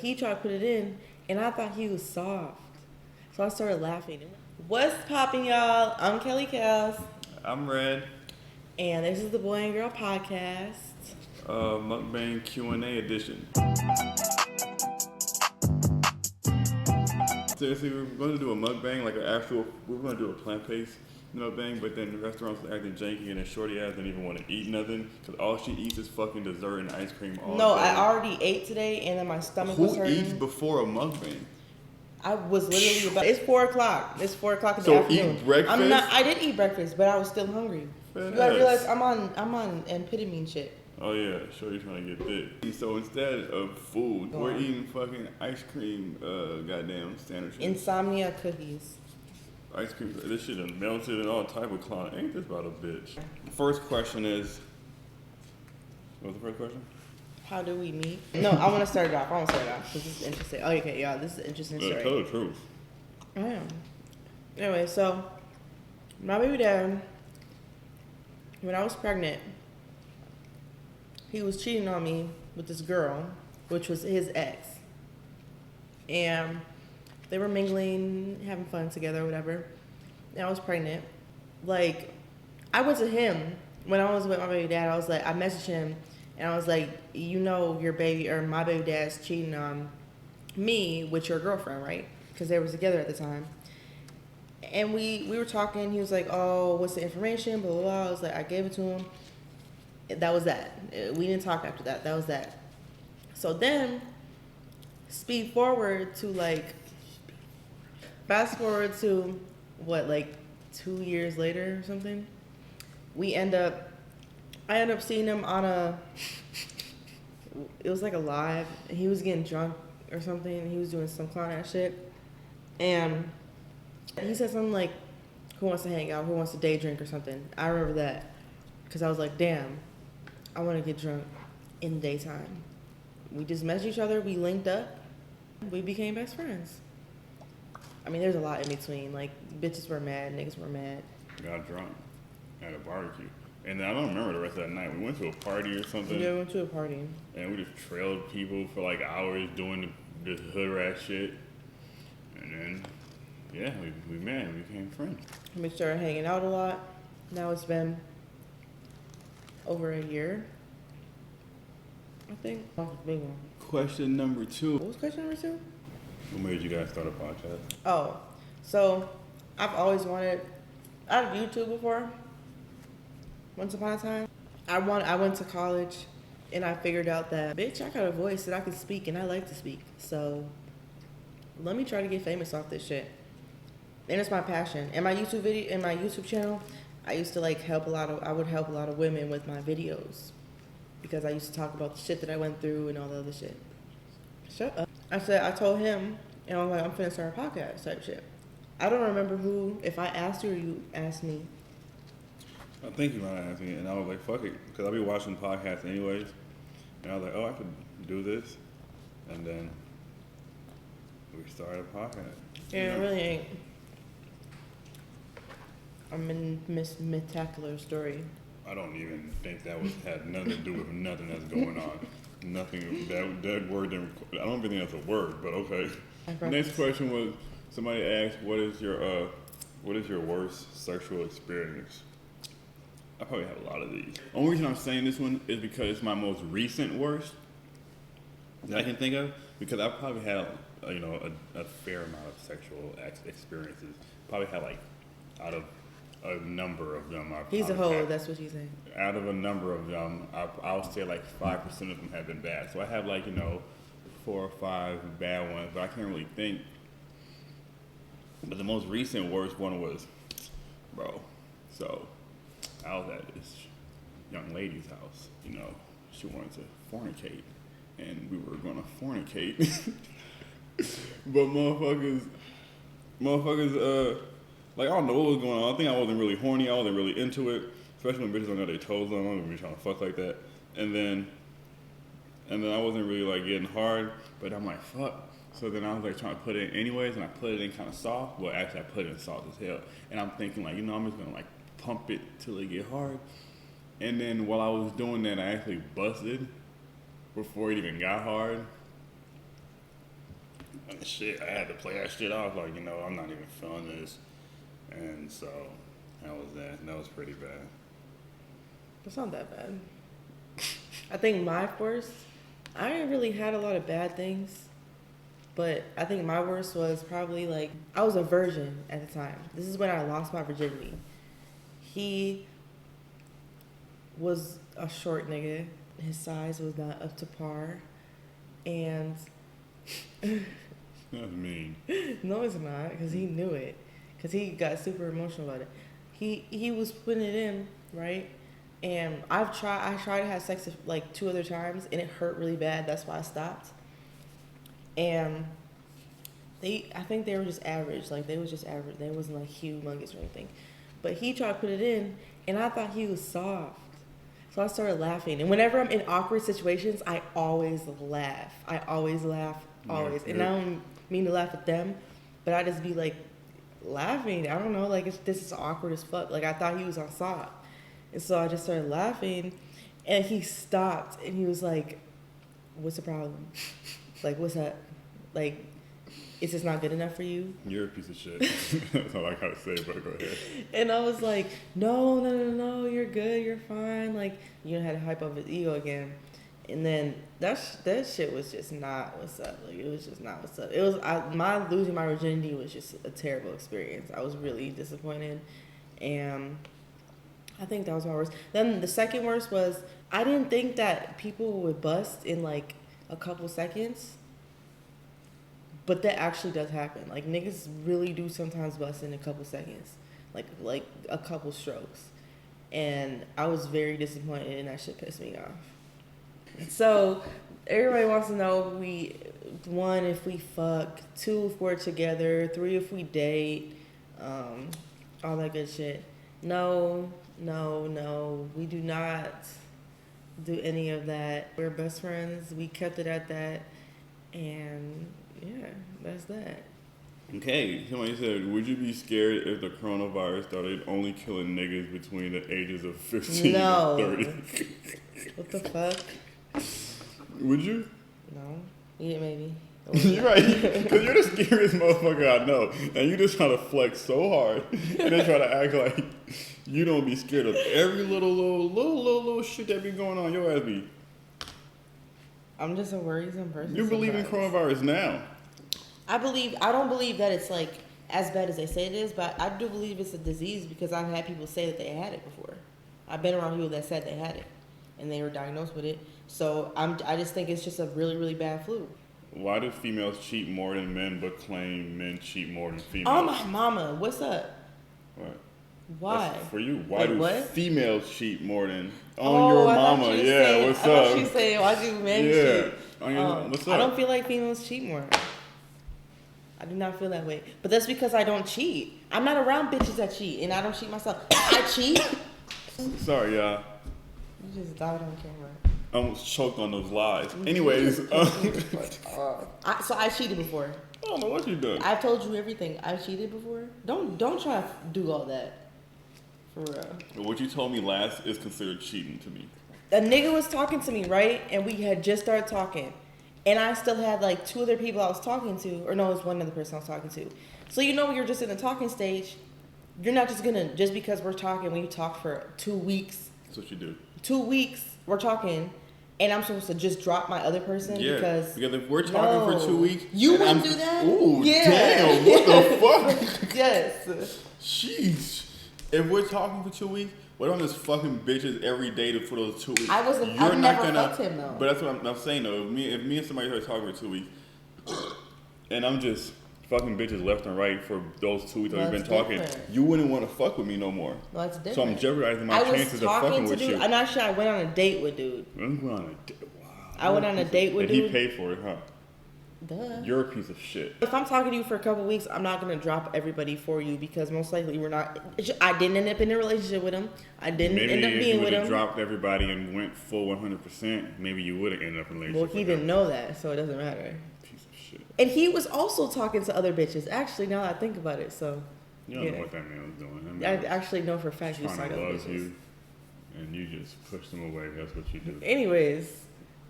he tried to put it in, and I thought he was soft. So I started laughing. What's popping, y'all? I'm Kelly Kels. I'm Red. And this is the Boy and Girl Podcast. Mukbang Q&A edition. Seriously, we're going to do a mukbang, like we're going to do a plant-based mukbang, but then the restaurants are acting janky and then shorty ass don't even want to eat nothing because all she eats is fucking dessert and ice cream all day. No, I already ate today and then my stomach was hurting. Who eats before a mukbang? I was literally about, it's 4 o'clock. It's 4 o'clock in the So afternoon. Eat breakfast? I did eat breakfast, but I was still hungry. You gotta realize I'm on amphetamine shit. Oh yeah, sure you're trying to get thick. So instead of food, we're eating fucking ice cream, goddamn standard shit. Insomnia cookies. Ice cream, this shit done melted and all type of clown. Ain't this about a bitch? First question is, what was the first question? How do we meet? No, I want to start it off. Because this is interesting. Oh, okay, yeah, this is an interesting story. Tell the truth. I am. Anyway, so my baby dad, when I was pregnant, he was cheating on me with this girl, which was his ex. And they were mingling, having fun together, whatever. And I was pregnant. Like, I went to him when I was with my baby dad. I was like, I messaged him, and I was like, you know, your baby or my baby dad's cheating on me with your girlfriend, right? Because they were together at the time. And we were talking. He was like, oh, what's the information? Blah, blah, blah. I was like, I gave it to him. That was that. We didn't talk after that. That was that. So then, fast forward to, what, like 2 years later or something? I end up seeing him on it was like a live. He was getting drunk or something. He was doing some clown ass shit. And he said something like, who wants to hang out? Who wants to day drink or something? I remember that. Because I was like, damn, I want to get drunk in the daytime. We just messaged each other. We linked up. We became best friends. I mean, there's a lot in between. Like, bitches were mad, niggas were mad. Got drunk at a barbecue. And I don't remember the rest of that night. We went to a party or something. Yeah, we went to a party. And we just trailed people for like hours doing this hood rat shit. And then, yeah, we met and became friends. We started hanging out a lot. Now it's been over a year, I think. That's a big one. Question number 2. What was question number 2? What made you guys start a podcast? Oh, so I've always wanted. I've YouTube before. Once upon a time, I went to college, and I figured out that bitch, I got a voice that I can speak, and I like to speak. So let me try to get famous off this shit. And it's my passion. In my YouTube channel, I used to I would help a lot of women with my videos because I used to talk about the shit that I went through and all the other shit. Shut up. I told him, and I was like, I'm finna start a podcast type shit. I don't remember if I asked you or you asked me. I think you might have asked me, and I was like, fuck it, because I'll be watching podcasts anyways. And I was like, oh, I could do this. And then we started a podcast. Yeah, it really ain't. I'm in spectacular story. I don't even think that had nothing to do with nothing that's going on. Nothing, that word didn't, I don't even think that's a word, but okay. Next question was, somebody asked, what is your worst sexual experience? I probably have a lot of these. The only reason I'm saying this one is because it's my most recent worst that I can think of, because I've probably had, a fair amount of sexual experiences. Probably had like, out of a number of them. He's a hoe, that's what you say. Out of a number of them, I'll say like 5% of them have been bad. So I have 4 or 5 bad ones, but I can't really think. But the most recent worst one was, so I was at this young lady's house, she wanted to fornicate, and we were gonna fornicate. But motherfuckers, I don't know what was going on. I think I wasn't really horny. I wasn't really into it, especially when bitches don't got their toes on. I'm be trying to fuck like that. And then I wasn't really getting hard, but I'm like, fuck. So then I was trying to put it in anyways, and I put it in kind of soft. Well, actually, I put it in soft as hell. And I'm thinking I'm just gonna pump it till it get hard. And then while I was doing that, I actually busted before it even got hard. shit, I had to play that shit off. Like, I'm not even feeling this. And so, that was that. That was pretty bad. It's not that bad. I think my worst, I ain't really had a lot of bad things. But I think my worst was probably like, I was a virgin at the time. This is when I lost my virginity. He was a short nigga. His size was not up to par. And... That's mean. No, it's not, because he knew it. Because he got super emotional about it. He was putting it in, right? And I tried to have sex like 2 other times, and it hurt really bad. That's why I stopped. And I think they were just average. Like, they was just average. They wasn't like humongous or anything. But he tried to put it in, and I thought he was soft. So I started laughing. And whenever I'm in awkward situations, I always laugh. Always. And I don't mean to laugh at them, but I just be like laughing. I don't know, like this is awkward as fuck. Like, I thought he was on soft. And so I just started laughing, and he stopped, and he was like, what's the problem? Like, what's that? Like, is this not good enough for you? You're a piece of shit. That's all I gotta say, but go ahead. And I was like, no, you're good, you're fine. Like, you had to hype up his ego again. And then that shit was just not what's up. Like, it was just not what's up. It was my losing my virginity was just a terrible experience. I was really disappointed, and I think that was my worst. Then the second worst was, I didn't think that people would bust in like a couple seconds. But that actually does happen. Like, niggas really do sometimes bust in a couple seconds. Like a couple strokes. And I was very disappointed, and that shit pissed me off. So, everybody wants to know, 1, if we fuck, 2, if we're together, 3, if we date, all that good shit. No, we do not do any of that. We're best friends. We kept it at that. And... yeah, that's that. Okay, somebody said, would you be scared if the coronavirus started only killing niggas between the ages of 15 and 30? What the fuck? Would you? No. Yeah, maybe. You're right, because you're the scariest motherfucker I know, and you just try to flex so hard, and then try to act like you don't be scared of every little shit that be going on. Your ass be. I'm just a worrisome person. You believe in coronavirus now? I don't believe that it's like as bad as they say it is, but I do believe it's a disease because I've had people say that they had it before. I've been around people that said they had it, and they were diagnosed with it. So I just think it's just a really, really bad flu. Why do females cheat more than men, but claim men cheat more than females? Oh my mama, what's up? What? Why? That's for you. Why do females cheat more than your mama? Yeah, saying, what's I up? thought she saying, why do men cheat? What's up? I don't feel like females cheat more. I do not feel that way. But that's because I don't cheat. I'm not around bitches that cheat, and I don't cheat myself. I cheat. Sorry, y'all. You just died on camera. I almost choked on those lies. Anyways. So I cheated before. I don't know what you done. I've told you everything. I've cheated before. Don't try to do all that. For real. What you told me last is considered cheating to me. A nigga was talking to me, right? And we had just started talking. And I still had like 2 other people I was talking to. Or no, it was one other person I was talking to. So when you're just in the talking stage, you're not just gonna, just because we're talking, we talk for 2 weeks. That's what you do. 2 weeks, we're talking. And I'm supposed to just drop my other person because if we're talking for 2 weeks, you wouldn't do that. Ooh, yeah. Damn! What the fuck? Yes. Jeez. If we're talking for 2 weeks, what on this fucking bitches every day for those 2 weeks? I've never fucked him though. But that's what I'm saying though. If me and somebody start talking for 2 weeks, and I'm just fucking bitches left and right for those 2 weeks that we've been talking, you wouldn't want to fuck with me no more. No, that's different. So I'm jeopardizing my chances of fucking with you. And actually, I went on a date with dude. Wow. I went on a date with dude. And he paid for it, huh? Duh. You're a piece of shit. If I'm talking to you for a couple weeks, I'm not gonna drop everybody for you because most likely we're not. I didn't end up in a relationship with him. I didn't end up being with him. Maybe if you would have dropped everybody and went full 100%, maybe you would have ended up in a relationship. Well, he didn't know that, so it doesn't matter. Piece of shit. And he was also talking to other bitches. Actually, now that I think about it, so. You don't know what that man was doing. I actually know for a fact he was trying talking to to love bitches. you, and you just push them away. That's what you do. Anyways,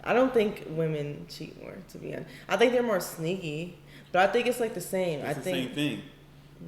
I don't think women cheat more, to be honest. I think they're more sneaky. But I think it's like the same. It's the same thing.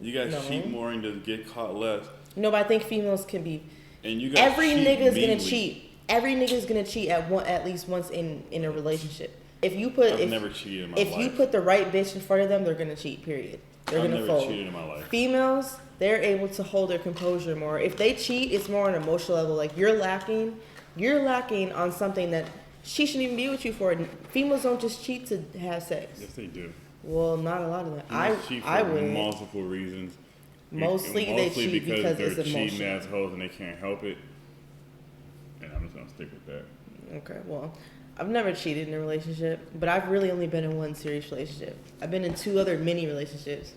You guys cheat more and just get caught less. No, but I think females can be. And you guys every nigga's gonna cheat. Every nigga's gonna cheat at least once in a relationship. I've never cheated in my life. If you put the right bitch in front of them, they're gonna cheat. Period. They're gonna fold. I've never cheated in my life. Females, they're able to hold their composure more. If they cheat, it's more on an emotional level. Like you're lacking on something that she shouldn't even be with you for. Females don't just cheat to have sex. Yes, they do. Well, not a lot of them. I would. Multiple reasons. Mostly they cheat because they're it's emotional. cheating assholes and they can't help it. And I'm just gonna stick with that. Okay, well, I've never cheated in a relationship, but I've really only been in one serious relationship. I've been in 2 other mini relationships.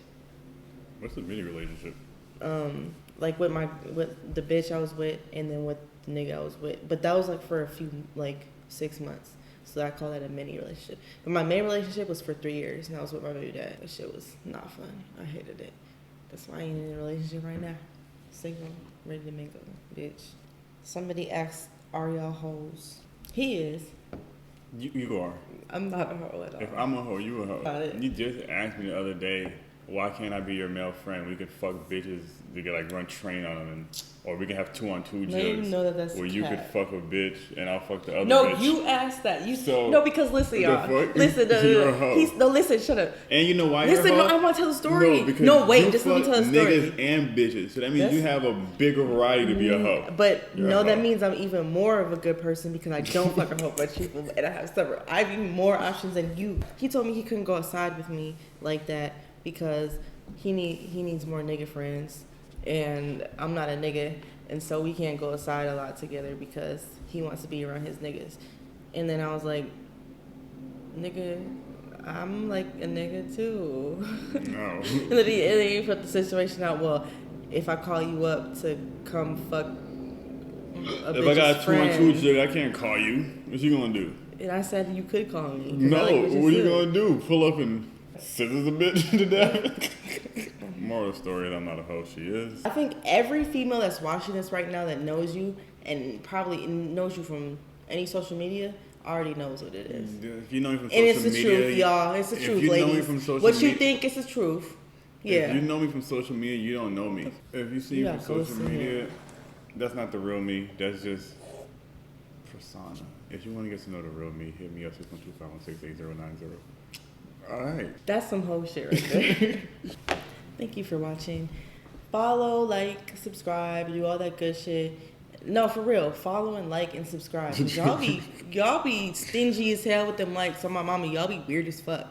What's a mini relationship? Like with the bitch I was with, and then with the nigga I was with. But that was like for a few, like 6 months. So I call that a mini relationship. But my main relationship was for 3 years, and I was with my baby dad. That shit was not fun. I hated it. That's why I ain't in a relationship right now. Single, ready to mingle, bitch. Somebody asked, are y'all hoes? He is. You are. I'm not a hoe at all. If I'm a hoe, you a hoe. You just asked me the other day, why can't I be your male friend? We could fuck bitches. We could like run train on them, or we can have 2-on-2 jugs. No, that's where you could fuck a bitch and I'll fuck the other bitch. No, you asked that. Because listen, y'all. Listen, you're a hoe. Listen, shut up. And you know why you're a hoe? I want to tell the story. Just let me tell the story. Niggas and bitches. So that means you have a bigger variety to be a hoe. But that means I'm even more of a good person because I don't fuck a whole bunch of people and I have several. I have even more options than you. He told me he couldn't go outside with me like that because he needs more nigga friends. And I'm not a nigga, and so we can't go outside a lot together because he wants to be around his niggas. And then I was like, nigga, I'm like a nigga too. No. and then he put the situation out, well, if I call you up to come fuck a if I got a 2-on-2 jig, I can't call you. What you gonna do? And I said you could call me. No, what are you gonna do? Pull up and scissors a bitch to death? Moral of the story is I'm not a hoe, she is. I think every female that's watching this right now that knows you and probably knows you from any social media already knows what it is. If you know me from social media, and it's the truth, y'all. It's the truth, ladies. Know me from social media, you think is the truth. Yeah. If you know me from social media, you don't know me. If you see me from social media, that's not the real me. That's just persona. If you want to get to know the real me, hit me up 612-516-8090. All right. That's some hoe shit right there. Thank you for watching. Follow, like, subscribe, do all that good shit. No, for real. Follow and like and subscribe. Y'all be stingy as hell with them likes on my mama. Y'all be weird as fuck.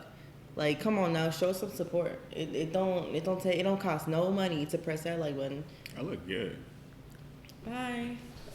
Like, come on now, show some support. It don't cost no money to press that like button. I look good. Bye.